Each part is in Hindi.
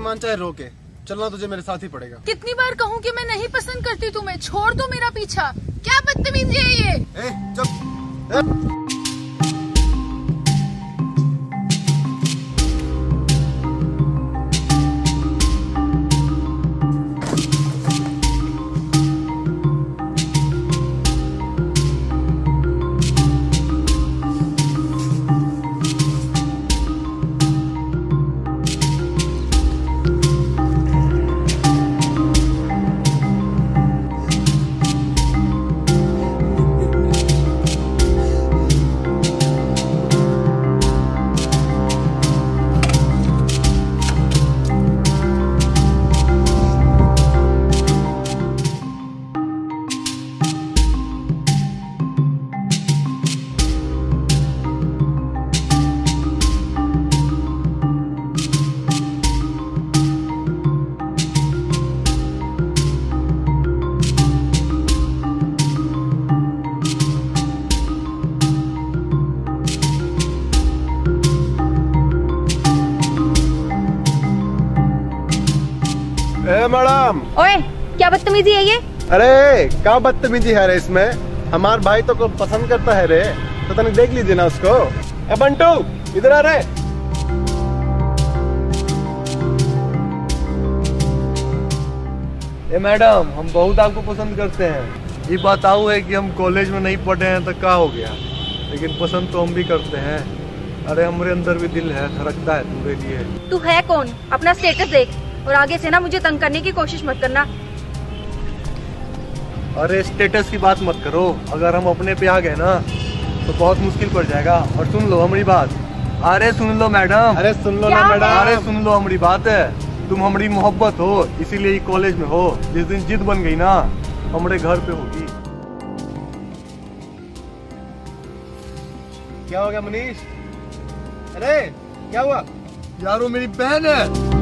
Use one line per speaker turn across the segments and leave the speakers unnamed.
मान चाहे रोके, चलना तुझे मेरे साथ ही पड़ेगा।
कितनी बार कहूँ कि मैं नहीं पसंद करती तुम्हें, छोड़ दो मेरा पीछा। क्या बदतमीजी है ये।
चुप। मैडम।
ओए, क्या बदतमीजी है ये?
अरे क्या बदतमीजी है रे इसमें? हमार भाई तो को पसंद करता है रे, तो तने देख लीजिए ना उसको। ए बंटू, इधर आ रे।
ए मैडम, हम बहुत आपको पसंद करते हैं। ये बताओ है कि हम कॉलेज में नहीं पढ़े हैं तो क्या हो गया, लेकिन पसंद तो हम भी करते हैं। अरे हमारे अंदर भी दिल है, धड़कता है तुम्हारे लिए।
तू है कौन? अपना स्टेटस देख, और आगे से ना मुझे तंग करने की कोशिश मत करना।
अरे स्टेटस की बात मत करो, अगर हम अपने पे आ गए ना तो बहुत मुश्किल पड़ जाएगा। और सुन लो हमारी बात। अरे सुन लो मैडम।
अरे सुन लो ना मैडम।
अरे सुन लो हमारी बात है। तुम हमारी मोहब्बत हो, इसीलिए कॉलेज में हो। जिस दिन जिद बन गई ना, हमारे घर पे होगी।
क्या हो गया मनीष? अरे क्या हुआ?
यार वो मेरी बहन है।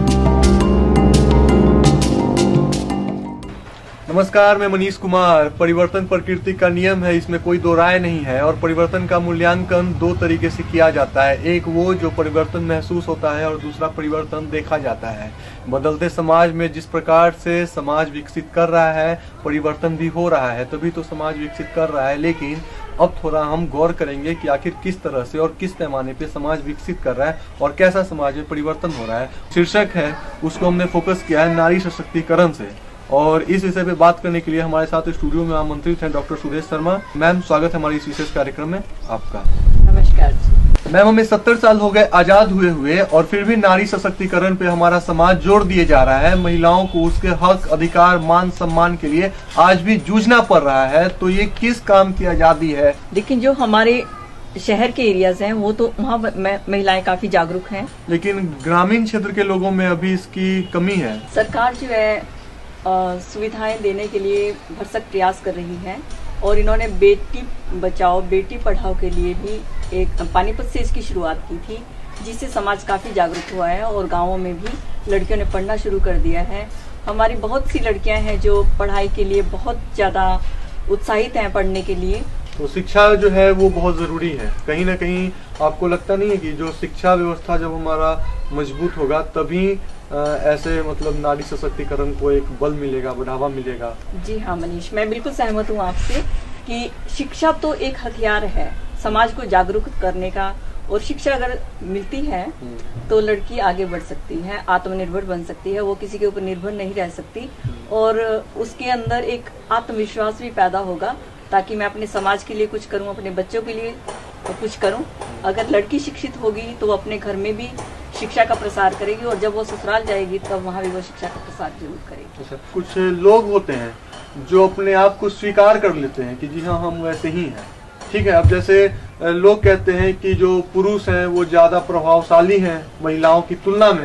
नमस्कार, मैं मनीष कुमार। परिवर्तन प्रकृति का नियम है, इसमें कोई दो राय नहीं है। और परिवर्तन का मूल्यांकन दो तरीके से किया जाता है, एक वो जो परिवर्तन महसूस होता है और दूसरा परिवर्तन देखा जाता है। बदलते समाज में जिस प्रकार से समाज विकसित कर रहा है, परिवर्तन भी हो रहा है, तभी तो समाज विकसित कर रहा है। लेकिन अब थोड़ा हम गौर करेंगे कि आखिर किस तरह से और किस पैमाने पे समाज विकसित कर रहा है और कैसा समाज में परिवर्तन हो रहा है। शीर्षक है, उसको हमने फोकस किया है नारी सशक्तिकरण से। और इस विषय पे बात करने के लिए हमारे साथ स्टूडियो में आमंत्रित हैं डॉक्टर सुरेश शर्मा। मैम, स्वागत है हमारे इस विशेष कार्यक्रम में आपका।
नमस्कार जी।
मैम, हमें 70 साल हो गए आजाद हुए और फिर भी नारी सशक्तिकरण पे हमारा समाज जोर दिए जा रहा है। महिलाओं को उसके हक, अधिकार, मान सम्मान के लिए आज भी जूझना पड़ रहा है। तो ये किस काम की आजादी है?
लेकिन जो हमारे शहर के एरियाज हैं वो तो वहाँ महिलाएं काफी जागरूक हैं,
लेकिन ग्रामीण क्षेत्र के लोगों में अभी इसकी कमी है।
सरकार जो है सुविधाएं देने के लिए भरसक प्रयास कर रही है। और इन्होंने बेटी बचाओ बेटी पढ़ाओ के लिए भी एक पानीपत से इसकी शुरुआत की थी, जिससे समाज काफी जागरूक हुआ है और गांवों में भी लड़कियों ने पढ़ना शुरू कर दिया है। हमारी बहुत सी लड़कियां हैं जो पढ़ाई के लिए बहुत ज्यादा उत्साहित हैं पढ़ने के लिए।
तो शिक्षा जो है वो बहुत जरूरी है। कहीं ना कहीं आपको लगता नहीं है कि जो शिक्षा व्यवस्था जब हमारा मजबूत होगा तभी ऐसे मतलब नारी सशक्तिकरण को एक बल मिलेगा, बढ़ावा मिलेगा?
जी हाँ मनीष, मैं बिल्कुल सहमत हूँ आपसे कि शिक्षा तो एक हथियार है समाज को जागरूक करने का। और शिक्षा अगर मिलती है तो लड़की आगे बढ़ सकती है, आत्मनिर्भर बन सकती है, वो किसी के ऊपर निर्भर नहीं रह सकती। और उसके अंदर एक आत्मविश्वास भी पैदा होगा, ताकि मैं अपने समाज के लिए कुछ करूं, अपने बच्चों के लिए कुछ करूं। अगर लड़की शिक्षित होगी तो वो अपने घर में भी शिक्षा का प्रसार करेगी, और जब वो ससुराल जाएगी तब वहाँ भी वो शिक्षा का प्रसार जरूर करेगी।
अच्छा, कुछ लोग होते हैं जो अपने आप को स्वीकार कर लेते हैं कि जी हाँ, हम वैसे ही हैं। ठीक है, अब जैसे लोग कहते हैं कि जो पुरुष हैं वो ज्यादा प्रभावशाली हैं महिलाओं की तुलना में,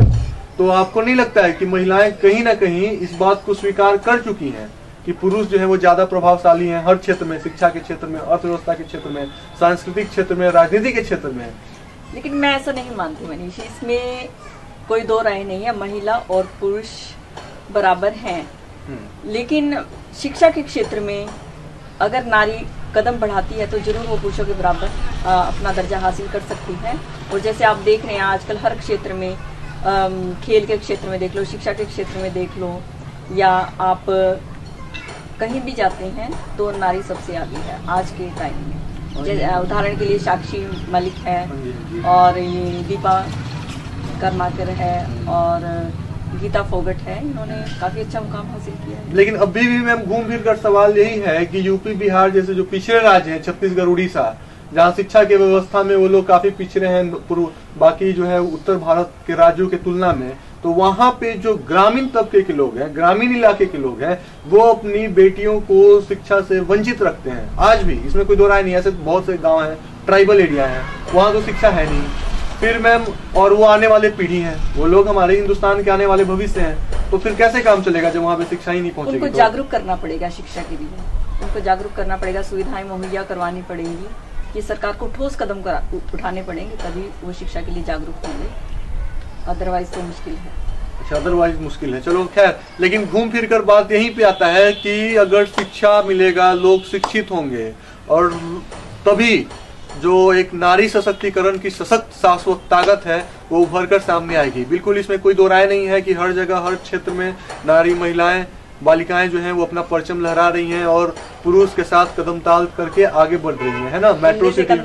तो आपको नहीं लगता है कि महिलाएं कहीं ना कहीं इस बात को स्वीकार कर चुकी हैं कि पुरुष जो है वो ज्यादा प्रभावशाली हैं हर क्षेत्र में, शिक्षा के क्षेत्र में, अर्थव्यवस्था के क्षेत्र में, सांस्कृतिक क्षेत्र में, राजनीति के क्षेत्र में?
लेकिन मैं ऐसा नहीं मानती मनीष, इसमें कोई दो राय नहीं है। महिला और पुरुष बराबर हैं, लेकिन शिक्षा के क्षेत्र में अगर नारी कदम बढ़ाती है तो जरूर वो पुरुषों के बराबर अपना दर्जा हासिल कर सकती है। और जैसे आप देख रहे हैं आजकल हर क्षेत्र में खेल के क्षेत्र में देख लो, शिक्षा के क्षेत्र में देख लो, या आप कहीं भी जाते हैं तो नारी सबसे आगे है आज के टाइम में। जैसे उदाहरण के लिए साक्षी मलिक है और ये दीपा कर्माकर है और गीता फोगट है, इन्होंने काफी अच्छा मुकाम हासिल किया है।
लेकिन अभी भी मैम घूम फिर कर सवाल यही है कि यूपी बिहार जैसे जो पिछड़े राज्य हैं, छत्तीसगढ़ उड़ीसा, जहाँ शिक्षा की व्यवस्था में वो लोग काफी पिछड़े हैं बाकी जो है उत्तर भारत के राज्यों के तुलना में, तो वहाँ पे जो ग्रामीण तबके के लोग हैं, ग्रामीण इलाके के लोग हैं, वो अपनी बेटियों को शिक्षा से वंचित रखते हैं आज भी। इसमें कोई दो राय नहीं है। ऐसे बहुत से गाँव हैं, ट्राइबल एरिया है, वहाँ तो शिक्षा है नहीं। फिर मैम और वो आने वाले पीढ़ी हैं, वो लोग हमारे हिंदुस्तान के आने वाले भविष्य हैं, तो फिर कैसे काम चलेगा जब वहाँ पे शिक्षा ही नहीं पहुँचेगी?
उनको जागरूक करना पड़ेगा शिक्षा के लिए, उनको जागरूक करना पड़ेगा, सुविधाएं मुहैया करवानी पड़ेंगी, कि सरकार को ठोस कदम उठाने पड़ेंगे, तभी वो शिक्षा के लिए जागरूक होंगे, अदरवाइज तो मुश्किल है।
अच्छा, अदरवाइज मुश्किल है। चलो खैर, लेकिन घूम फिर कर बात यहीं पे आता है कि अगर शिक्षा मिलेगा, लोग शिक्षित होंगे, और तभी जो एक नारी सशक्तिकरण की सशक्त शाश्वत ताकत है वो उभर कर सामने आएगी। बिल्कुल इसमें कोई दो राय नहीं है कि हर जगह हर क्षेत्र में नारी, महिलाएं, बालिकाएं जो हैं वो अपना परचम लहरा रही हैं और पुरुष के साथ कदम ताल करके आगे बढ़ रही हैं, है ना। मेट्रो सिटी,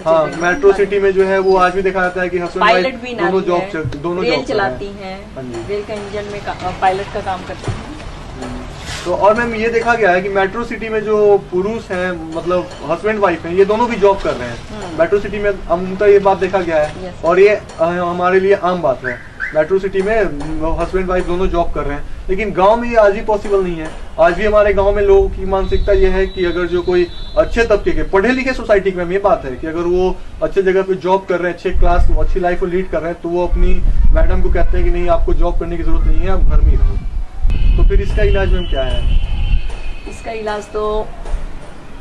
हाँ, मेट्रो सिटी में जो है वो आज भी देखा जाता है कि हस्बैंड वाइफ दोनों जॉब
चलाती हैं, रेल का इंजन में पायलट का काम करती हैं।
तो और मैम ये देखा गया है कि मेट्रो सिटी में जो पुरुष हैं, मतलब हस्बैंड वाइफ हैं, ये दोनों भी जॉब कर रहे हैं मेट्रो सिटी में। अमूमतः ये बात देखा गया है और ये हमारे लिए आम बात है। मेट्रो सिटी में हस्बैंड वाइफ दोनों जॉब कर रहे हैं, लेकिन गांव में ये आज भी पॉसिबल नहीं है। आज भी हमारे गांव में लोगों की मानसिकता ये है कि अगर जो कोई अच्छे तबके के पढ़े लिखे सोसाइटी में ये बात है कि अगर वो अच्छे जगह पे जॉब कर रहे हैं, अच्छे क्लास अच्छी लाइफ को लीड कर रहे हैं, तो वो अपनी मैडम को कहते हैं कि नहीं, आपको जॉब करने की जरूरत नहीं है, आप घर में ही रहो। तो फिर इसका इलाज मैम क्या है?
इसका इलाज तो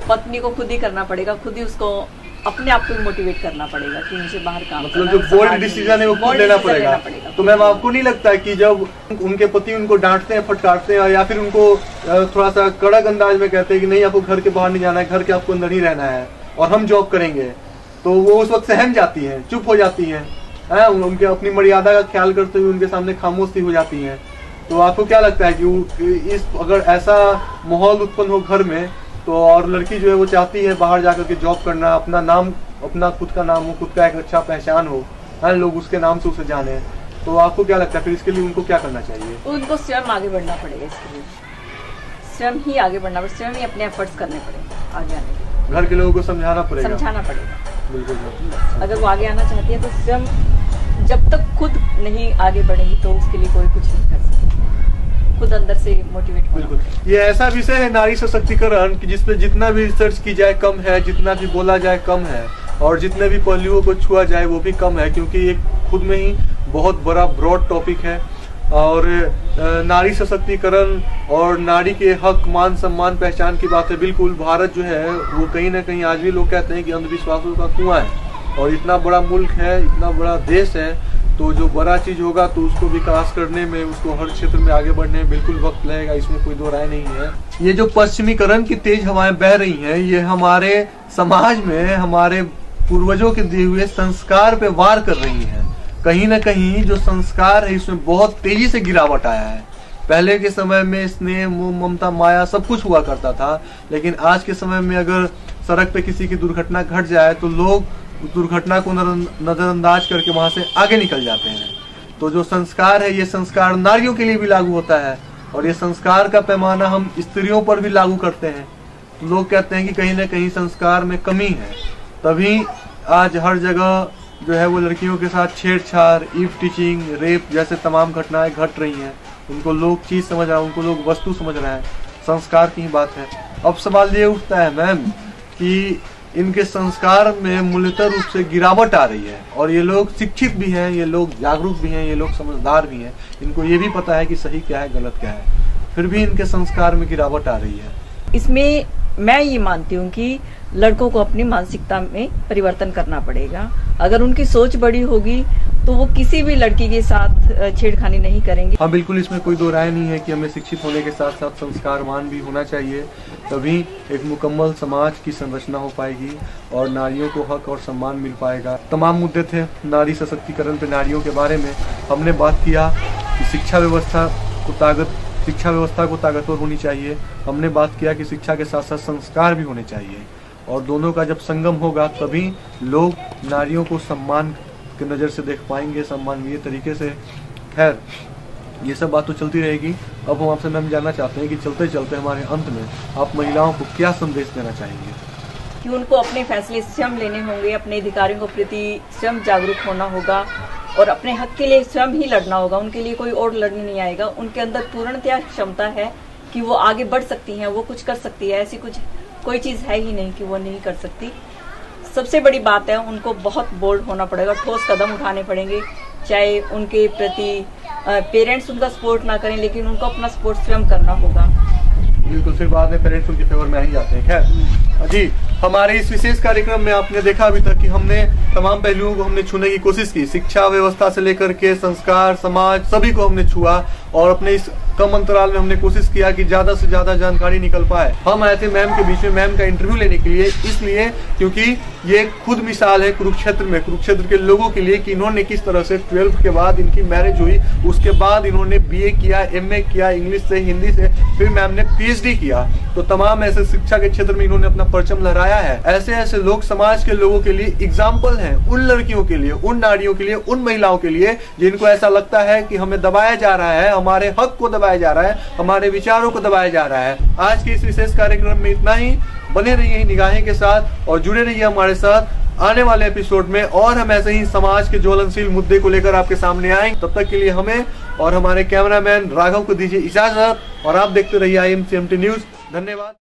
पत्नी को खुद ही करना पड़ेगा, खुद ही उसको अपने आप को मोटिवेट करना पड़ेगा कि मुझे बाहर काम
मतलब जो बोल्ड डिसीजन है वो खुद लेना पड़ेगा। तो मैम आपको नहीं लगता है कि जब उनके पति उनको डांटते हैं, फटकारते हैं या फिर उनको थोड़ा सा कड़क अंदाज में कहते हैं कि नहीं, आपको घर के बाहर नहीं जाना है, घर के आपको अंदर ही रहना है और हम जॉब करेंगे, तो वो उस वक्त सहम जाती है, चुप हो जाती है, उनके अपनी मर्यादा का ख्याल करते हुए उनके सामने खामोश हो जाती है। तो आपको क्या लगता है कि इस अगर ऐसा माहौल उत्पन्न हो घर में, तो और लड़की जो है वो चाहती है बाहर जाकर के जॉब करना, अपना नाम, अपना खुद का नाम हो, खुद का एक अच्छा पहचान हो, लोग उसके नाम से उसे जाने, तो आपको क्या लगता है फिर इसके लिए उनको क्या करना चाहिए?
उनको स्वयं आगे बढ़ना पड़ेगा, इसके लिए स्वयं ही आगे बढ़ना पड़ेगा, स्वयं ही अपने एफर्ट्स करने पड़ेंगे आगे आने के।
घर के लोगों को समझाना पड़ेगा।
बिल्कुल। अगर वो आगे आना चाहती है तो स्वयं जब तक खुद नहीं आगे बढ़ेगी तो उसके लिए कोई कुछ नहीं कर सकता, खुद अंदर से मोटिवेट।
बिल्कुल, ये ऐसा विषय है नारी सशक्तिकरण कि जिसपे जितना भी रिसर्च की जाए कम है, जितना भी बोला जाए कम है, और जितने भी पहलुओं को छुआ जाए वो भी कम है, क्योंकि ये खुद में ही बहुत बड़ा ब्रॉड टॉपिक है। और नारी सशक्तिकरण और नारी के हक, मान, सम्मान, पहचान की बात है। बिल्कुल, भारत जो है वो कहीं ना कहीं आज भी लोग कहते हैं कि अंधविश्वासों का कुआं है, और इतना बड़ा मुल्क है, इतना बड़ा देश है, तो जो बड़ा चीज होगा तो उसको विकास करने में, उसको हर क्षेत्र में आगे बढ़ने में बिल्कुल वक्त लगेगा, इसमें कोई दो राय नहीं है। ये जो पश्चिमीकरण की तेज हवाएं बह रही हैं, ये हमारे समाज में हमारे पूर्वजों के दिए हुए संस्कार पे वार कर रही हैं। कहीं ना कहीं जो संस्कार है इसमें बहुत तेजी से गिरावट आया है। पहले के समय में स्नेह, ममता, माया सब कुछ हुआ करता था, लेकिन आज के समय में अगर सड़क पे किसी की दुर्घटना घट जाए तो लोग दुर्घटना को नजरअंदाज करके वहां से आगे निकल जाते हैं। तो जो संस्कार है, ये संस्कार नारियों के लिए भी लागू होता है, और ये संस्कार का पैमाना हम स्त्रियों पर भी लागू करते हैं। तो लोग कहते हैं कि कहीं ना कहीं संस्कार में कमी है, तभी आज हर जगह जो है वो लड़कियों के साथ छेड़छाड़, ईव टीचिंग, रेप जैसे तमाम घटनाएं घट रही हैं। उनको लोग चीज समझ रहे हैं, उनको लोग वस्तु समझ रहे हैं, संस्कार की ही बात है। अब सवाल ये उठता है मैम कि इनके संस्कार में मूलतः रूप से गिरावट आ रही है, और ये लोग शिक्षित भी हैं, ये लोग जागरूक भी हैं, ये लोग समझदार भी हैं, इनको ये भी पता है कि सही क्या है, गलत क्या है, फिर भी इनके संस्कार में गिरावट आ रही है।
इसमें मैं ये मानती हूँ कि लड़कों को अपनी मानसिकता में परिवर्तन करना पड़ेगा। अगर उनकी सोच बड़ी होगी तो वो किसी भी लड़की के साथ छेड़खानी नहीं करेंगे।
हाँ बिल्कुल, इसमें कोई दो राय नहीं है कि हमें शिक्षित होने के साथ साथ संस्कारवान भी होना चाहिए, तभी एक मुकम्मल समाज की संरचना हो पाएगी और नारियों को हक और सम्मान मिल पाएगा। तमाम मुद्दे थे नारी सशक्तिकरण पे, नारियों के बारे में हमने बात किया कि शिक्षा व्यवस्था को ताकतवर होनी चाहिए। हमने बात किया कि शिक्षा के साथ साथ संस्कार भी होने चाहिए और दोनों का जब संगम होगा तभी लोग नारियों को सम्मान की नज़र से देख पाएंगे, सम्माननीय तरीके से। खैर, ये सब बात तो चलती रहेगी। अब हम आपसे मैम जानना चाहते हैं कि चलते चलते हमारे अंत में आप महिलाओं को क्या संदेश देना चाहेंगे?
कि उनको अपने फैसले स्वयं लेने होंगे, अपने अधिकारियों के प्रति स्वयं जागरूक होना होगा और अपने हक के लिए स्वयं ही लड़ना होगा। उनके लिए कोई और लड़ने नहीं आएगा। उनके अंदर पूर्णतया क्षमता है कि वो आगे बढ़ सकती हैं, वो कुछ कर सकती है। ऐसी कोई चीज है ही नहीं कि वो नहीं कर सकती। सबसे बड़ी बात है, उनको बहुत बोल्ड होना पड़ेगा, ठोस कदम उठाने पड़ेंगे। चाहे उनके प्रति पेरेंट्स उनका सपोर्ट ना करें, लेकिन उनको अपना सपोर्ट स्वयं करना होगा।
बिल्कुल, फिर बाद में पेरेंट्स उनके फेवर में ही जाते हैं। खैर जी, हमारे इस विशेष कार्यक्रम में आपने देखा अभी तक कि हमने तमाम पहलुओं को हमने छूने की कोशिश की। शिक्षा व्यवस्था से लेकर के संस्कार, समाज, सभी को हमने छुआ और अपने इस कम अंतराल में हमने कोशिश किया कि ज्यादा से ज्यादा जानकारी निकल पाए। हम आए थे मैम के बीच में मैम का इंटरव्यू लेने के लिए, इसलिए क्योंकि ये खुद मिसाल है कुरुक्षेत्र के लोगों के लिए कि इन्होंने किस तरह से 12th के बाद इनकी मैरिज हुई, उसके बाद इन्होंने BA किया, MA किया, इंग्लिश से, हिंदी से, फिर मैम ने PhD किया। तो तमाम ऐसे शिक्षा के क्षेत्र में इन्होंने अपना परचम लहराया है। ऐसे ऐसे लोग समाज के लोगों के लिए एग्जाम्पल हैं, उन लड़कियों के लिए, उन नारियों के लिए, उन महिलाओं के लिए जिनको ऐसा लगता है कि हमें दबाया जा रहा है, हमारे हक को दबाया जा रहा है, हमारे विचारों को दबाया जा रहा है। आज के इस विशेष कार्यक्रम में इतना ही। बने रहिए निगाहें के साथ और जुड़े रहिए हमारे साथ आने वाले एपिसोड में, और हम ऐसे ही समाज के ज्वलनशील मुद्दे को लेकर आपके सामने आएंगे। तब तक के लिए हमें और हमारे कैमरामैन राघव को दीजिए इजाजत और आप देखते रहिए IMCMT न्यूज। धन्यवाद।